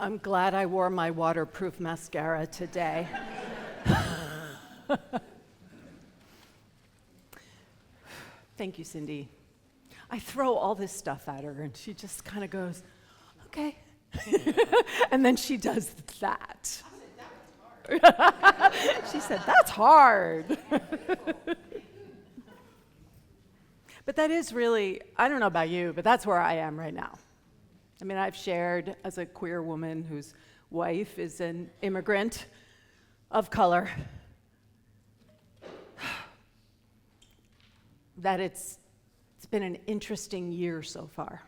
I'm glad I wore my waterproof mascara today. Thank you, Cindy. I throw all this stuff at her, and she just kind of goes, okay. And then she does that. She said, that's hard. But that is really, I don't know about you, but that's where I am right now. I mean, I've shared as a queer woman whose wife is an immigrant of color that it's been an interesting year so far.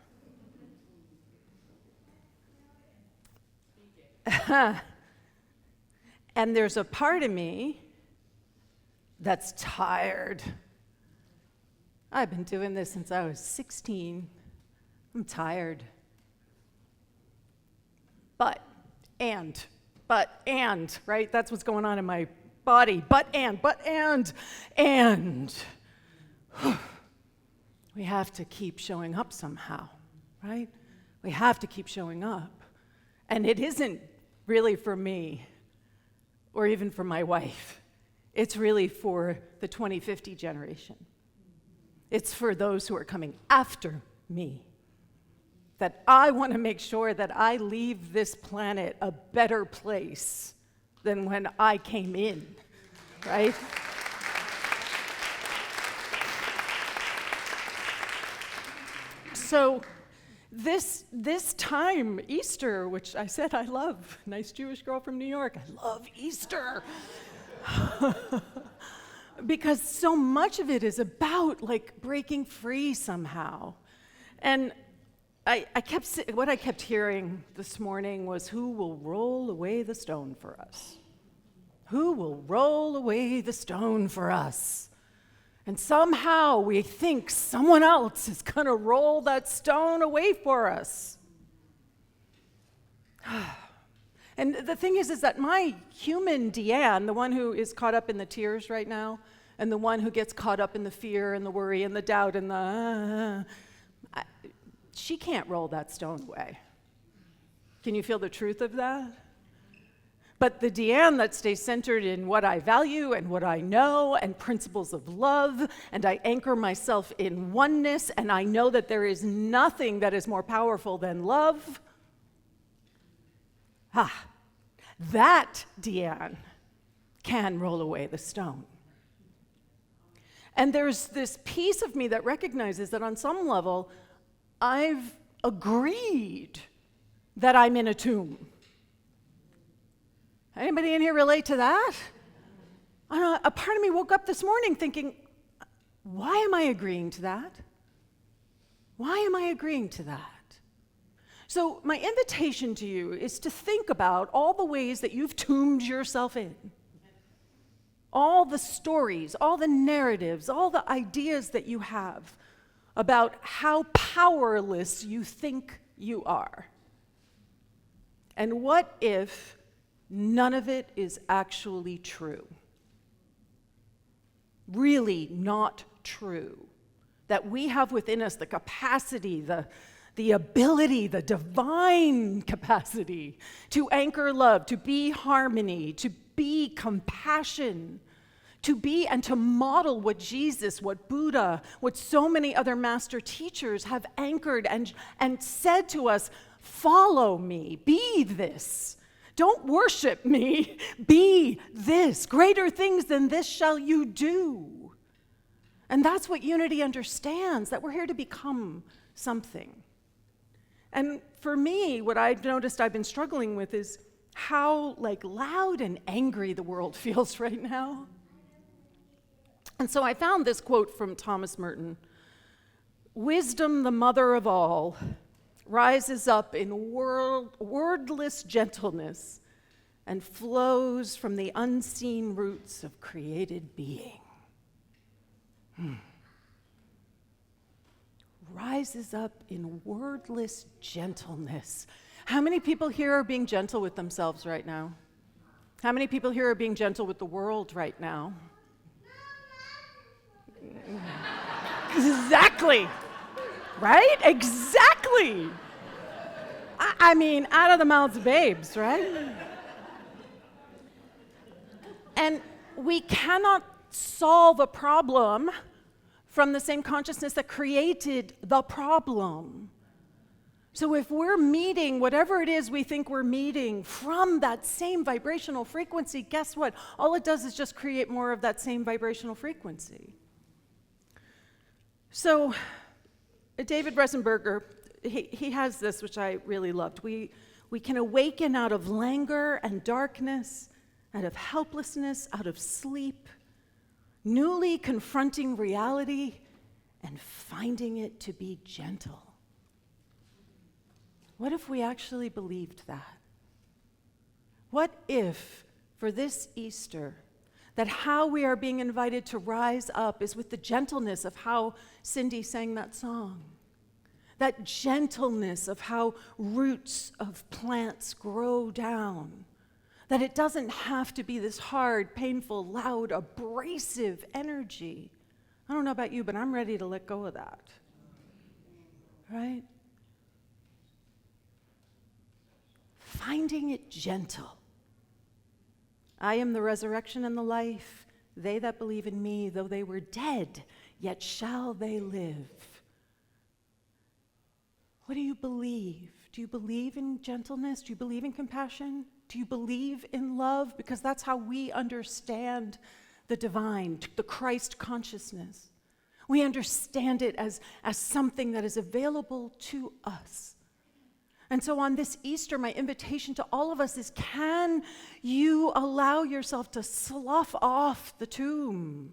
And there's a part of me that's tired. I've been doing this since I was 16. I'm tired. But, right? That's what's going on in my body. And. We have to keep showing up somehow, right? We have to keep showing up. And it isn't really for me or even for my wife. It's really for the 2050 generation. It's for those who are coming after me. That I want to make sure that I leave this planet a better place than when I came in, right? So this time, Easter, which I said I love, nice Jewish girl from New York, I love Easter. Because so much of it is about like breaking free somehow. And what I kept hearing this morning was, who will roll away the stone for us? Who will roll away the stone for us? And somehow we think someone else is going to roll that stone away for us. And the thing is that my human Deanne, the one who is caught up in the tears right now, and the one who gets caught up in the fear and the worry and the doubt and the, she can't roll that stone away. Can you feel the truth of that? But the Deanne that stays centered in what I value and what I know and principles of love, and I anchor myself in oneness, and I know that there is nothing that is more powerful than love, that Deanne can roll away the stone. And there's this piece of me that recognizes that on some level, I've agreed that I'm in a tomb. Anybody in here relate to that? A part of me woke up this morning thinking, why am I agreeing to that? Why am I agreeing to that? So my invitation to you is to think about all the ways that you've tombed yourself in. All the stories, all the narratives, all the ideas that you have about how powerless you think you are. And what if none of it is actually true? Really not true. That we have within us the capacity, the ability, the divine capacity to anchor love, to be harmony, to be compassion, to be and to model what Jesus, what Buddha, what so many other master teachers have anchored and said to us, follow me, be this. Don't worship me, be this. Greater things than this shall you do. And that's what unity understands, that we're here to become something. And for me, what I've noticed I've been struggling with is how loud and angry the world feels right now. And so I found this quote from Thomas Merton. Wisdom, the mother of all, rises up in wordless gentleness and flows from the unseen roots of created being. Rises up in wordless gentleness. How many people here are being gentle with themselves right now? How many people here are being gentle with the world right now? Exactly. Right? Exactly. I mean, out of the mouths of babes, right? And we cannot solve a problem from the same consciousness that created the problem. So if we're meeting whatever it is we think we're meeting from that same vibrational frequency, guess what? All it does is just create more of that same vibrational frequency. So David Resenberger, he has this, which I really loved. We can awaken out of languor and darkness, out of helplessness, out of sleep, newly confronting reality and finding it to be gentle. What if we actually believed that? What if, for this Easter, that how we are being invited to rise up is with the gentleness of how Cindy sang that song? That gentleness of how roots of plants grow down. That it doesn't have to be this hard, painful, loud, abrasive energy. I don't know about you, but I'm ready to let go of that. Right? Finding it gentle. I am the resurrection and the life. They that believe in me, though they were dead, yet shall they live. What do you believe? Do you believe in gentleness? Do you believe in compassion? Do you believe in love? Because that's how we understand the divine, the Christ consciousness. We understand it as something that is available to us. And so on this Easter, my invitation to all of us is, can you allow yourself to slough off the tomb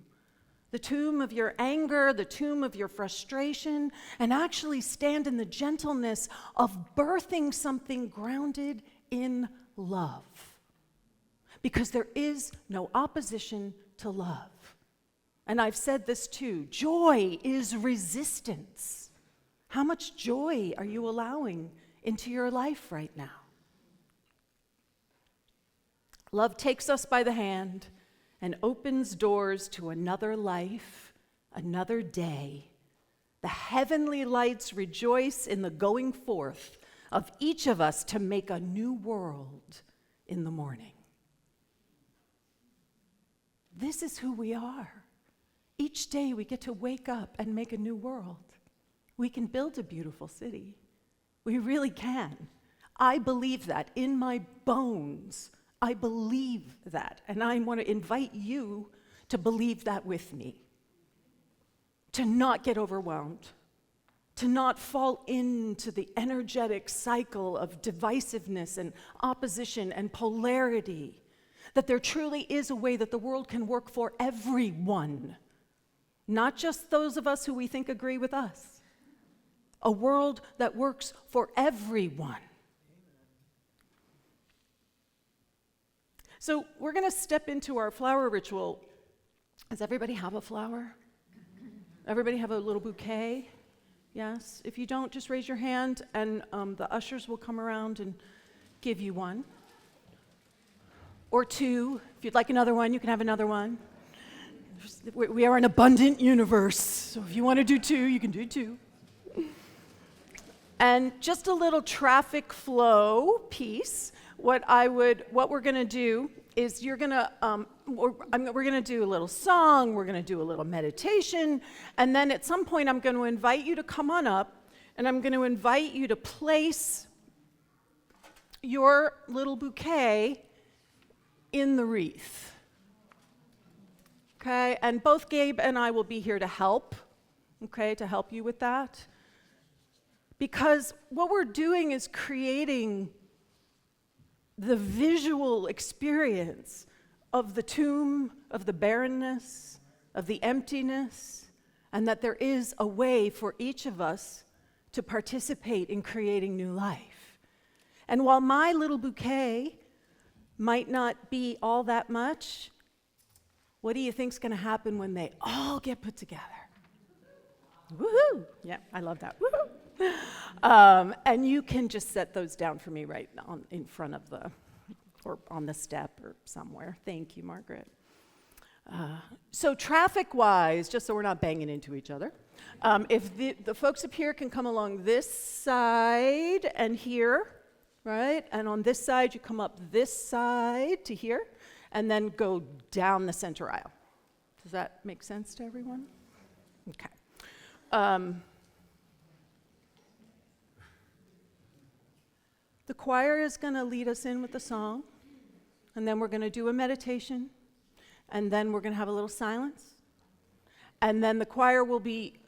of your anger, the tomb of your frustration, and actually stand in the gentleness of birthing something grounded in love? Because there is no opposition to love. And I've said this too, joy is resistance. How much joy are you allowing into your life right now? Love takes us by the hand and opens doors to another life, another day. The heavenly lights rejoice in the going forth of each of us to make a new world in the morning. This is who we are. Each day we get to wake up and make a new world. We can build a beautiful city. We really can. I believe that in my bones. I believe that. And I want to invite you to believe that with me. To not get overwhelmed. To not fall into the energetic cycle of divisiveness and opposition and polarity. That there truly is a way that the world can work for everyone. Not just those of us who we think agree with us. A world that works for everyone. So we're going to step into our flower ritual. Does everybody have a flower? Everybody have a little bouquet? Yes? If you don't, just raise your hand and the ushers will come around and give you one. Or two. If you'd like another one, you can have another one. We are an abundant universe. So if you want to do two, you can do two. And just a little traffic flow piece. What we're going to do is we're going to do a little song, we're going to do a little meditation, and then at some point I'm going to invite you to come on up, and I'm going to invite you to place your little bouquet in the wreath. Okay? And both Gabe and I will be here to help, okay, to help you with that. Because what we're doing is creating the visual experience of the tomb, of the barrenness, of the emptiness, and that there is a way for each of us to participate in creating new life. And while my little bouquet might not be all that much, what do you think's going to happen when they all get put together? Woohoo! Yeah, I love that. Woohoo! And you can just set those down for me right in front of or on the step or somewhere. Thank you, Margaret. So traffic-wise, just so we're not banging into each other, if the folks up here can come along this side and here, right? And on this side, you come up this side to here, and then go down the center aisle. Does that make sense to everyone? Okay. The choir is going to lead us in with a song, and then we're going to do a meditation, and then we're going to have a little silence, and then the choir will be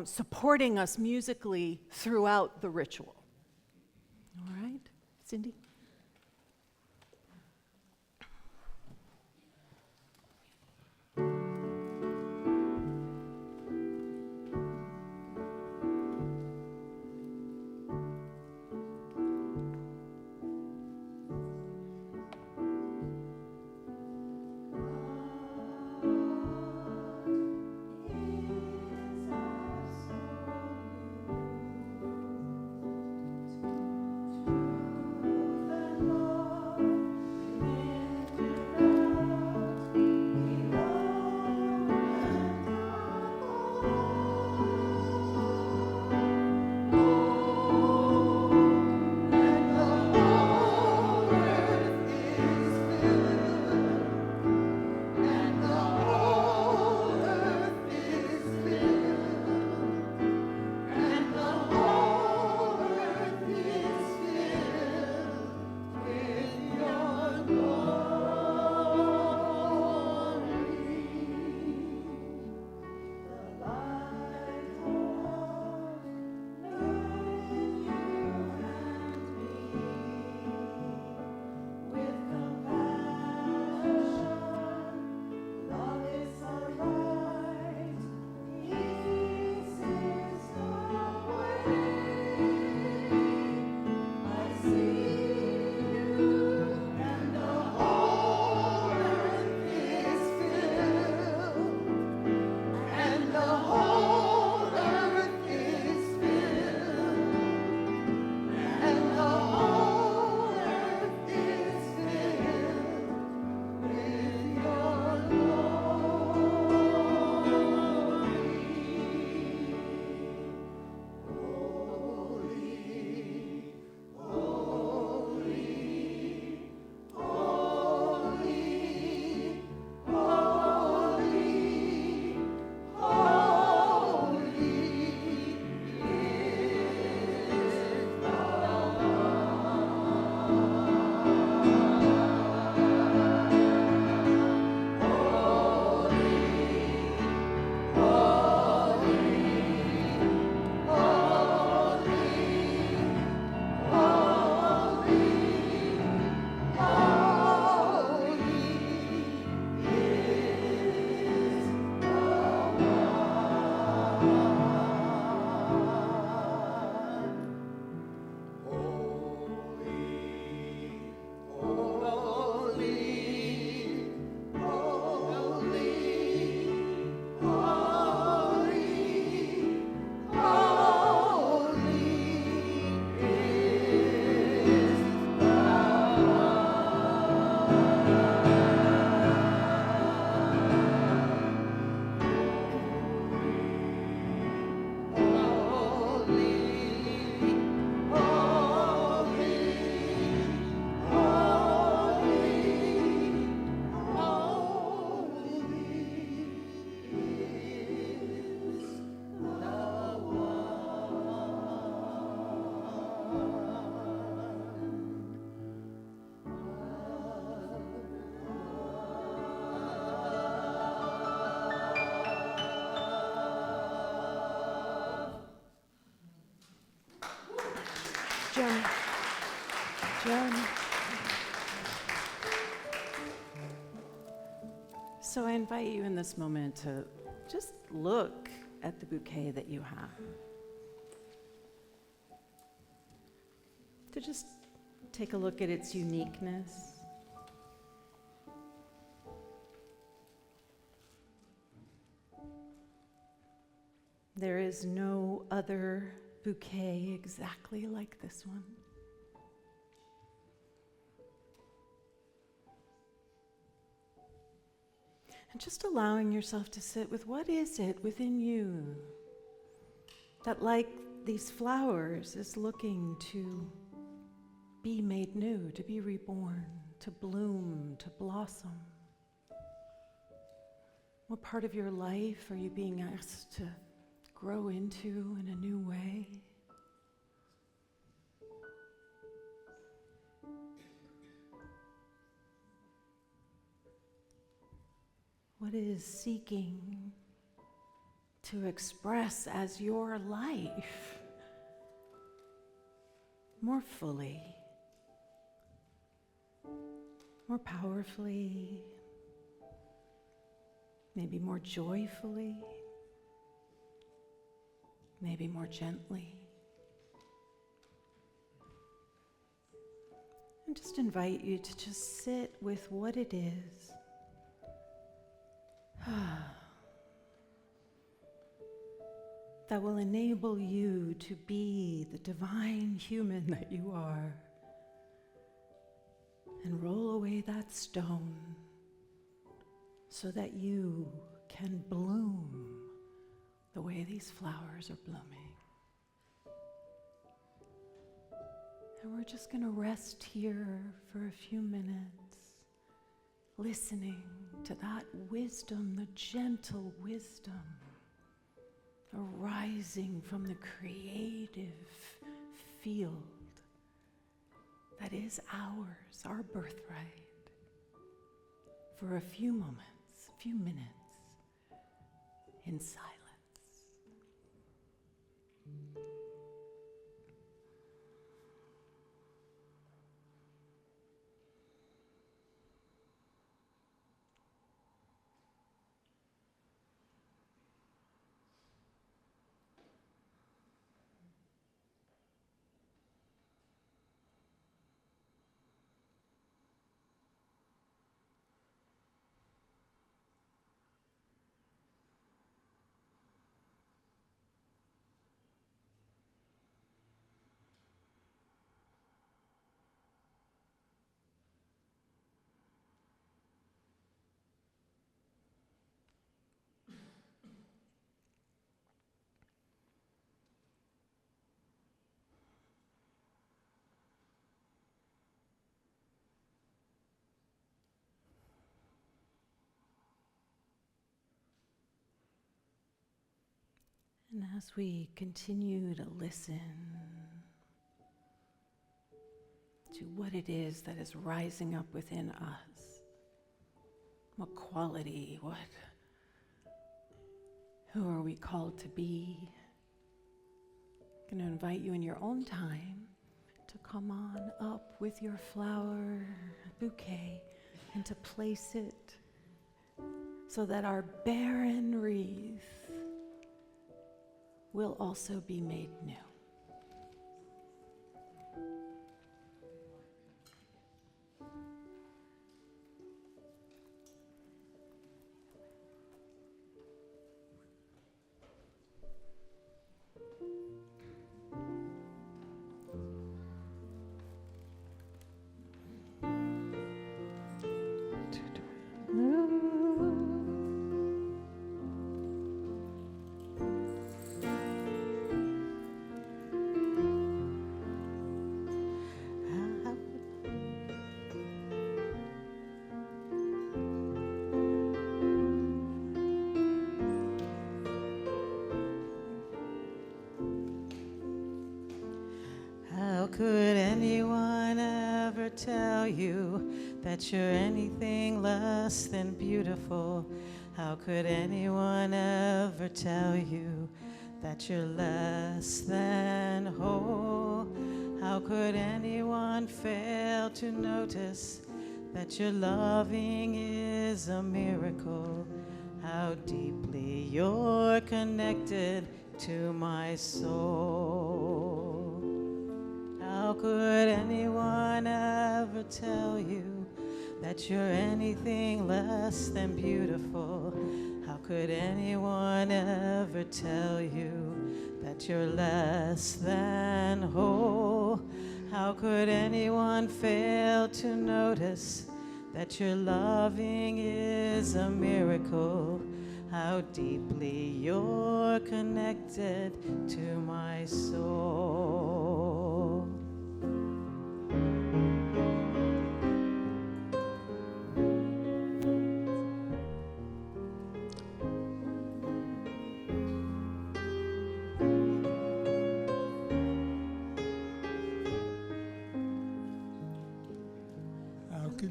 supporting us musically throughout the ritual. All right, Cindy? Jen. So I invite you in this moment to just look at the bouquet that you have. To just take a look at its uniqueness. There is no other bouquet exactly like this one. And just allowing yourself to sit with what is it within you that, like these flowers, is looking to be made new, to be reborn, to bloom, to blossom? What part of your life are you being asked to grow into in a new way? What is seeking to express as your life more fully, more powerfully, maybe more joyfully, maybe more gently? And just invite you to just sit with what it is. That will enable you to be the divine human that you are, and roll away that stone so that you can bloom the way these flowers are blooming. And we're just going to rest here for a few minutes, listening to that wisdom, the gentle wisdom arising from the creative field that is ours, our birthright, for a few moments, a few minutes in silence. And as we continue to listen to what it is that is rising up within us, what quality, who are we called to be? I'm going to invite you in your own time to come on up with your flower bouquet and to place it so that our barren wreath will also be made new. How could anyone ever tell you that you're anything less than beautiful? How could anyone ever tell you that you're less than whole? How could anyone fail to notice that your loving is a miracle? How deeply you're connected to my soul. How could anyone ever tell you that you're anything less than beautiful? How could anyone ever tell you that you're less than whole? How could anyone fail to notice that your loving is a miracle? How deeply you're connected to my soul.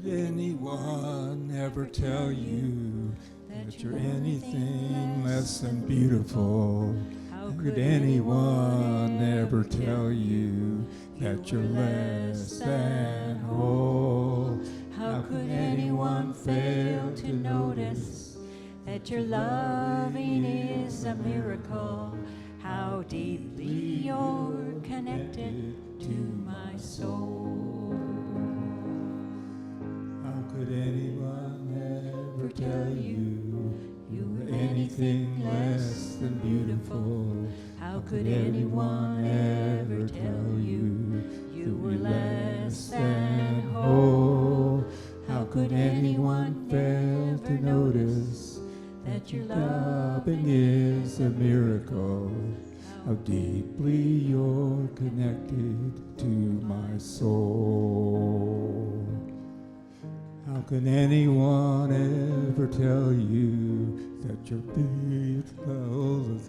could anyone ever tell you that you're anything less than beautiful? How could anyone ever tell you that you're less than whole? How could anyone fail to notice that your loving is a miracle? How deeply you're connected to my soul. How could anyone ever tell you you were anything less than beautiful? How could anyone ever tell you you were less than whole? How could anyone fail to notice that your loving is a miracle? How deeply you're connected to my soul. How can anyone ever tell you that you're beautiful?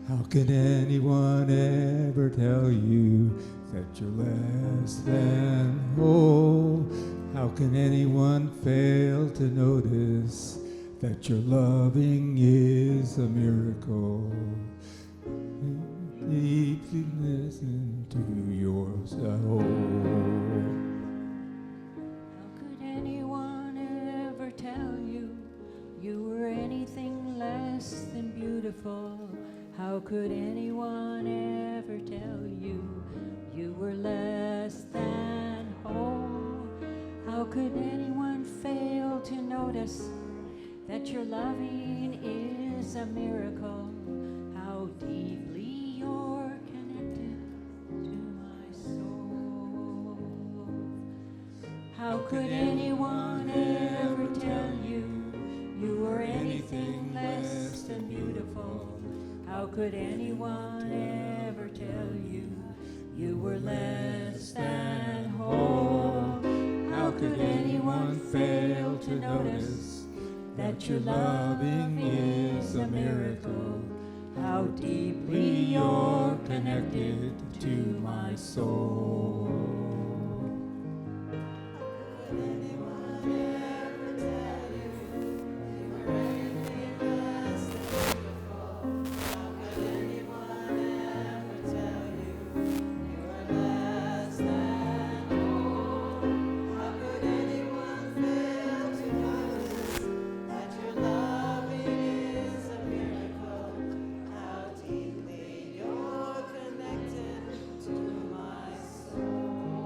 How can anyone ever tell you that you're less than whole? How can anyone fail to notice that your loving is a miracle? Deeply listen to your soul. How could anyone ever tell you you were anything less than beautiful? How could anyone ever tell you you were less than whole? How could anyone fail to notice that your loving is a miracle? How deeply you're connected to my soul. How could anyone ever tell you you were anything less than beautiful? How could anyone ever tell you you were less than whole? How could anyone fail to notice that your loving is a miracle? How deeply you're connected to my soul. Connected to my soul.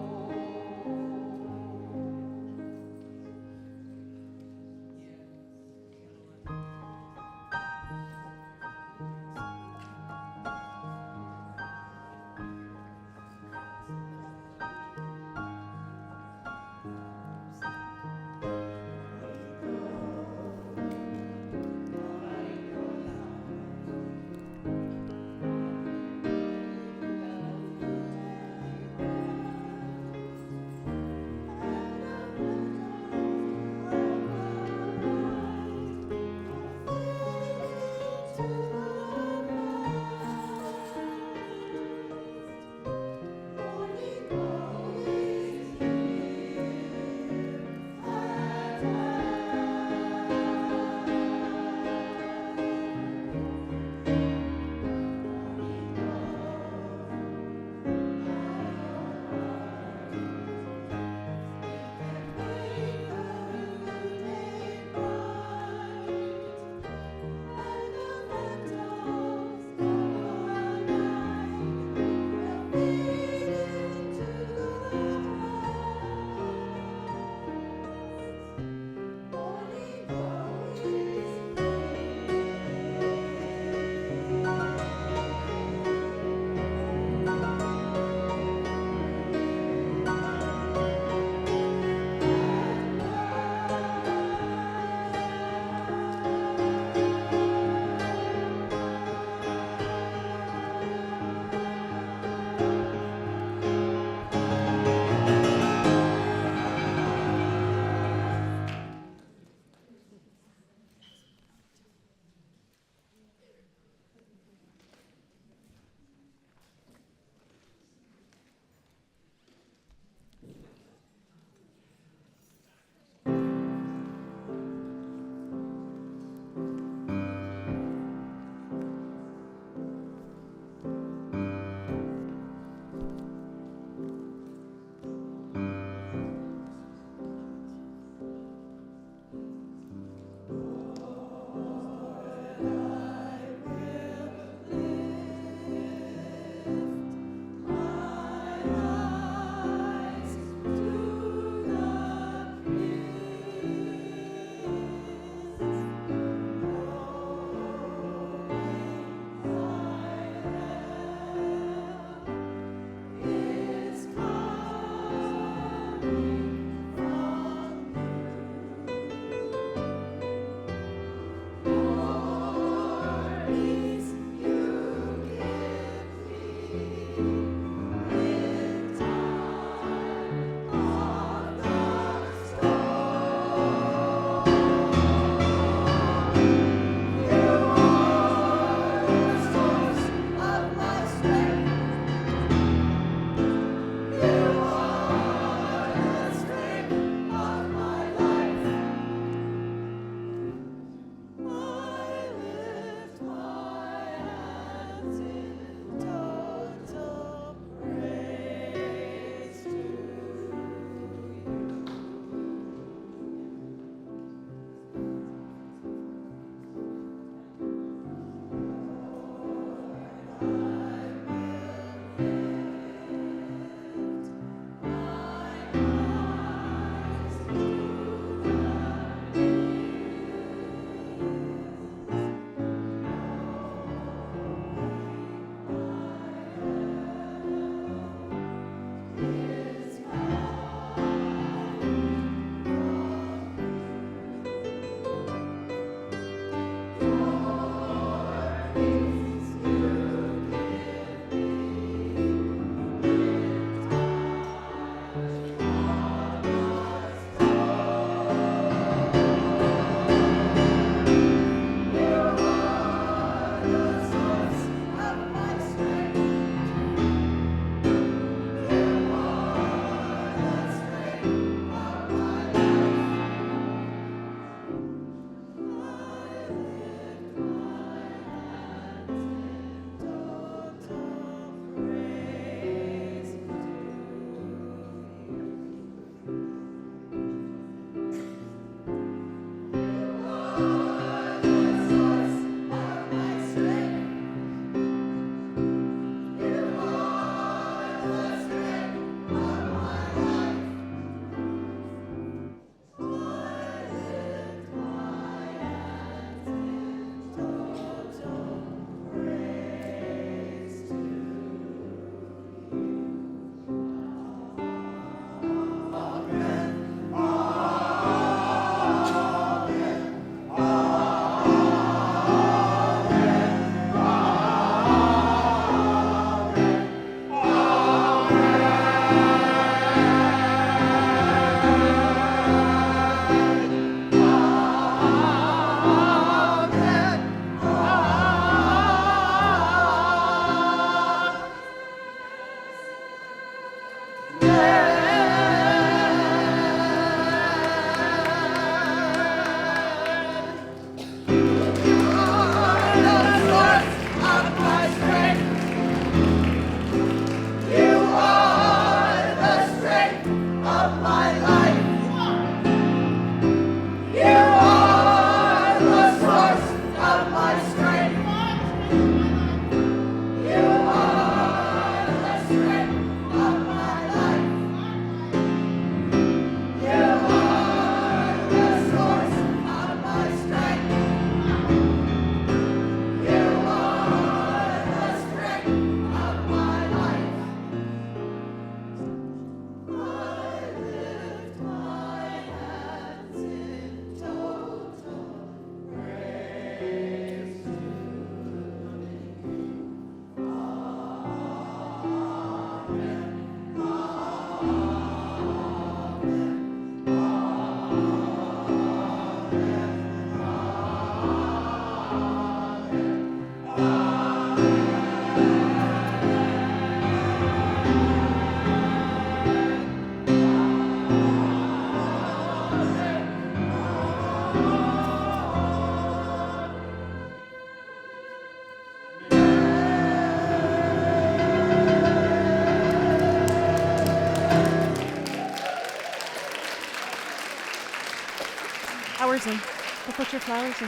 flowers in. Go put your flowers in.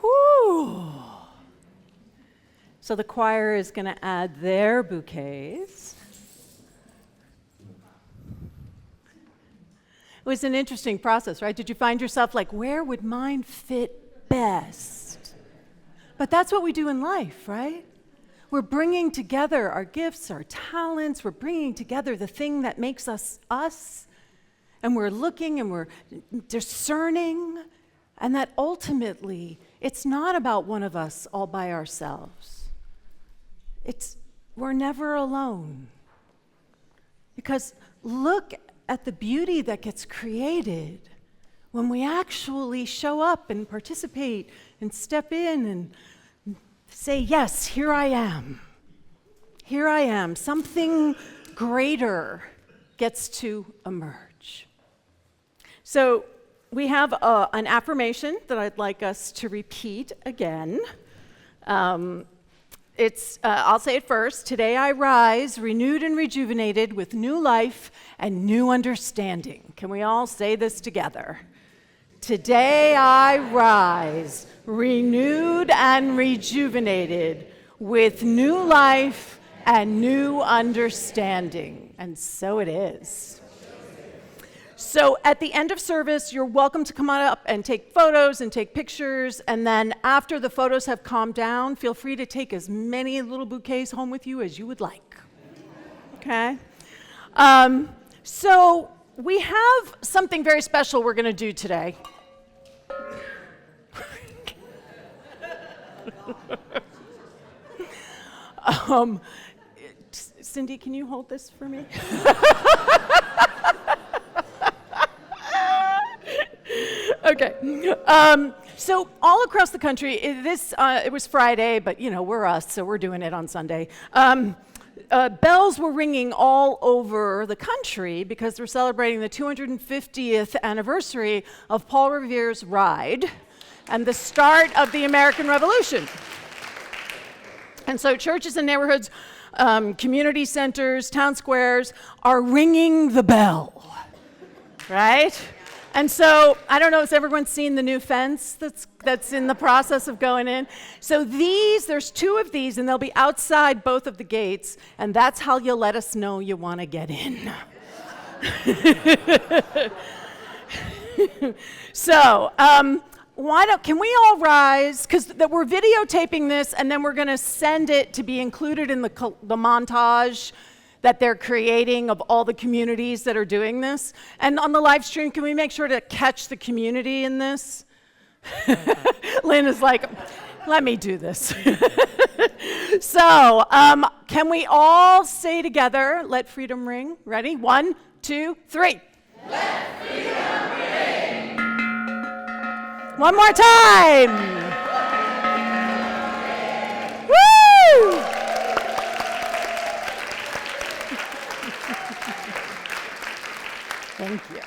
Whew. So the choir is going to add their bouquets. It was an interesting process, right? Did you find yourself like, where would mine fit best? But that's what we do in life, right? We're bringing together our gifts, our talents. We're bringing together the thing that makes us us. And we're looking and we're discerning. And that ultimately, it's not about one of us all by ourselves. We're never alone. Because look at the beauty that gets created when we actually show up and participate and step in and say, yes, here I am. Here I am. Something greater gets to emerge. So we have an affirmation that I'd like us to repeat again. I'll say it first. Today I rise, renewed and rejuvenated with new life and new understanding. Can we all say this together? Today I rise, renewed and rejuvenated with new life and new understanding. And so it is. So at the end of service, you're welcome to come on up and take photos and take pictures. And then after the photos have calmed down, feel free to take as many little bouquets home with you as you would like. Okay? So we have something very special we're going to do today. Cindy, can you hold this for me? Okay. So all across the country, it was Friday, but we're us, so we're doing it on Sunday. Bells were ringing all over the country because they're celebrating the 250th anniversary of Paul Revere's ride and the start of the American Revolution. And so churches and neighborhoods, community centers, town squares are ringing the bell, right? And so, I don't know, has everyone seen the new fence that's in the process of going in? So there's 2 of these, and they'll be outside both of the gates, and that's how you'll let us know you want to get in. So, can we all rise? Because we're videotaping this, and then we're going to send it to be included in the montage that they're creating of all the communities that are doing this. And on the live stream, can we make sure to catch the community in this? Lynn is like, let me do this. So, can we all say together, let freedom ring? Ready? 1, 2, 3. Let freedom ring. One more time. Woo! Thank you.